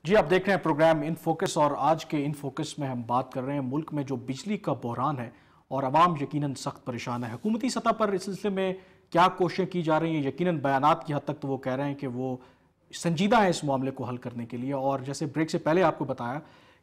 جی آپ دیکھ رہے ہیں پروگرام ان فوکس، اور آج کے ان فوکس میں ہم بات کر رہے ہیں ملک میں جو بجلی کا بحران ہے اور عوام یقیناً سخت پریشان ہے۔ حکومتی سطح پر اس سلسلے میں کیا کوششیں کی جا رہی ہیں؟ یقیناً بیانات کی حد تک تو وہ کہہ رہے ہیں کہ وہ سنجیدہ ہیں اس معاملے کو حل کرنے کے لیے، اور جیسے بریک سے پہلے آپ کو بتایا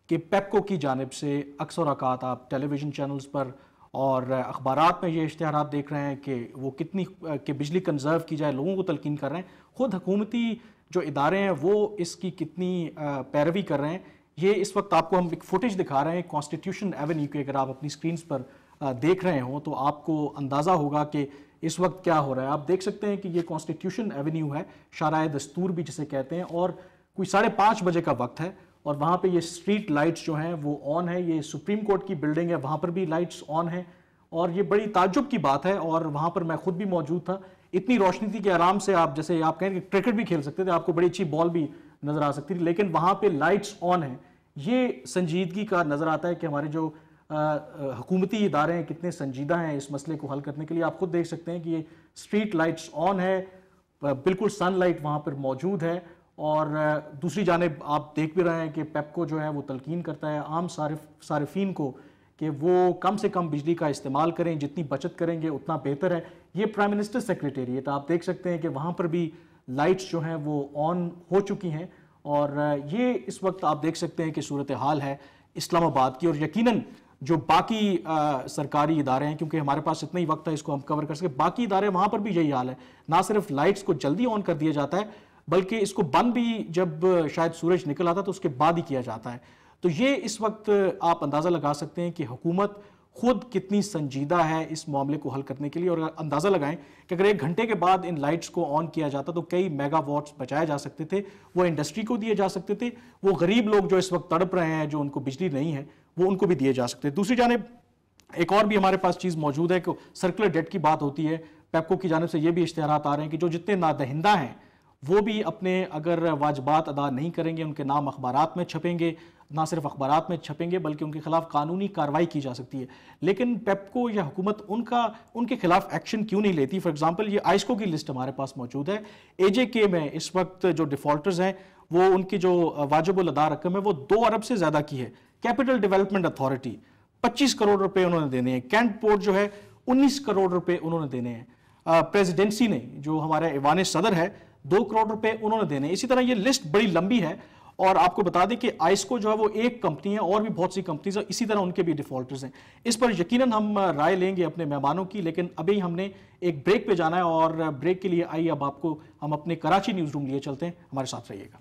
کہ پیپکو کی جانب سے اکثر اوقات آپ ٹیلی ویژن چینلز پر اور اخبارات میں یہ اشتہارات دیکھ رہے ہیں کہ وہ کتنی کہ بجلی کنزرو کی جائے، لوگوں کو تلقین کر رہے ہیں۔ خود حکومتی جو ادارے ہیں وہ اس کی کتنی پیروی کر رہے ہیں، یہ اس وقت آپ کو ہم ایک فوٹیج دکھا رہے ہیں کانسٹیٹیوشن ایونیو کے۔ اگر آپ اپنی سکرینز پر دیکھ رہے ہوں تو آپ کو اندازہ ہوگا کہ اس وقت کیا ہو رہا ہے۔ آپ دیکھ سکتے ہیں کہ یہ کانسٹیٹیوشن ایونیو ہے، شارع دستور بھی جسے کہتے ہیں، اور کوئی 5:30 بجے کا وقت ہے، اور وہاں پہ یہ اسٹریٹ لائٹس جو ہیں وہ آن ہے۔ یہ سپریم کورٹ کی بلڈنگ ہے، وہاں پر بھی لائٹس آن ہیں، اور یہ بڑی تعجب کی بات ہے۔ اور وہاں پر میں خود بھی موجود تھا، اتنی روشنی تھی کہ آرام سے آپ جیسے آپ کہیں کہ کرکٹ بھی کھیل سکتے تھے، آپ کو بڑی اچھی بال بھی نظر آ سکتی تھی، لیکن وہاں پہ لائٹس آن ہیں۔ یہ سنجیدگی کا نظر آتا ہے کہ ہمارے جو حکومتی ادارے ہیں کتنے سنجیدہ ہیں اس مسئلے کو حل کرنے کے لیے۔ آپ خود دیکھ سکتے ہیں کہ یہ اسٹریٹ لائٹس آن ہے، بالکل سن لائٹ وہاں پر موجود ہے، اور دوسری جانب آپ دیکھ بھی رہے ہیں کہ پیپکو جو ہے وہ تلقین کرتا ہے عام صارفین کو کہ وہ کم سے کم بجلی کا استعمال کریں، جتنی بچت کریں گے اتنا بہتر ہے۔ یہ پرائم منسٹر سیکریٹریٹ آپ دیکھ سکتے ہیں کہ وہاں پر بھی لائٹس جو ہیں وہ آن ہو چکی ہیں، اور یہ اس وقت آپ دیکھ سکتے ہیں کہ صورتحال ہے اسلام آباد کی۔ اور یقیناً جو باقی سرکاری ادارے ہیں، کیونکہ ہمارے پاس اتنا ہی وقت ہے اس کو ہم کور کر سکیں، باقی ادارے وہاں پر بھی یہی حال ہے، نہ صرف لائٹس کو جلدی آن کر دیا جاتا ہے بلکہ اس کو بند بھی جب شاید سورج نکل آتا ہے تو اس کے بعد ہی کیا جاتا ہے۔ تو یہ اس وقت آپ اندازہ لگا سکتے ہیں کہ حکومت خود کتنی سنجیدہ ہے اس معاملے کو حل کرنے کے لیے، اور اندازہ لگائیں کہ اگر 1 گھنٹے کے بعد ان لائٹس کو آن کیا جاتا تو کئی میگا واٹس بچائے جا سکتے تھے، وہ انڈسٹری کو دیے جا سکتے تھے، وہ غریب لوگ جو اس وقت تڑپ رہے ہیں جو ان کو بجلی نہیں ہے وہ ان کو بھی دیے جا سکتے تھے۔ دوسری جانب ایک اور بھی ہمارے پاس چیز موجود ہے کہ سرکولر ڈیٹ کی بات ہوتی ہے، پیپکو کی جانب سے یہ بھی اشتہارات آ رہے ہیں کہ جو جتنے نادہندہ ہیں وہ بھی اپنے اگر واجبات ادا نہیں کریں گے، ان کے نام اخبارات میں چھپیں گے، نہ صرف اخبارات میں چھپیں گے بلکہ ان کے خلاف قانونی کارروائی کی جا سکتی ہے۔ لیکن پیپکو یا حکومت ان کے خلاف ایکشن کیوں نہیں لیتی؟ فار ایگزامپل یہ آئسکو کی لسٹ ہمارے پاس موجود ہے، اے جے کے میں اس وقت جو ڈیفالٹرز ہیں وہ ان کی جو واجب الادا رقم ہے وہ 2 ارب سے زیادہ کی ہے۔ کیپٹل ڈیولپمنٹ اتھارٹی 25 کروڑ روپے انہوں نے دینے ہیں، کینٹ پورٹ جو ہے 19 کروڑ روپے انہوں نے دینے ہیں، پریزیڈنسی نے جو ہمارا ایوان صدر ہے 2 کروڑ روپے انہوں نے دینے ہیں۔ اسی طرح یہ لسٹ بڑی لمبی ہے، اور آپ کو بتا دیں کہ آئسکو جو ہے وہ ایک کمپنی ہے، اور بھی بہت سی کمپنیز ہیں اسی طرح ان کے بھی ڈیفالٹرز ہیں۔ اس پر یقیناً ہم رائے لیں گے اپنے مہمانوں کی، لیکن ابھی ہم نے ایک بریک پہ جانا ہے، اور بریک کے لیے آئیے اب آپ کو ہم اپنے کراچی نیوز روم لیے چلتے ہیں، ہمارے ساتھ رہیے گا۔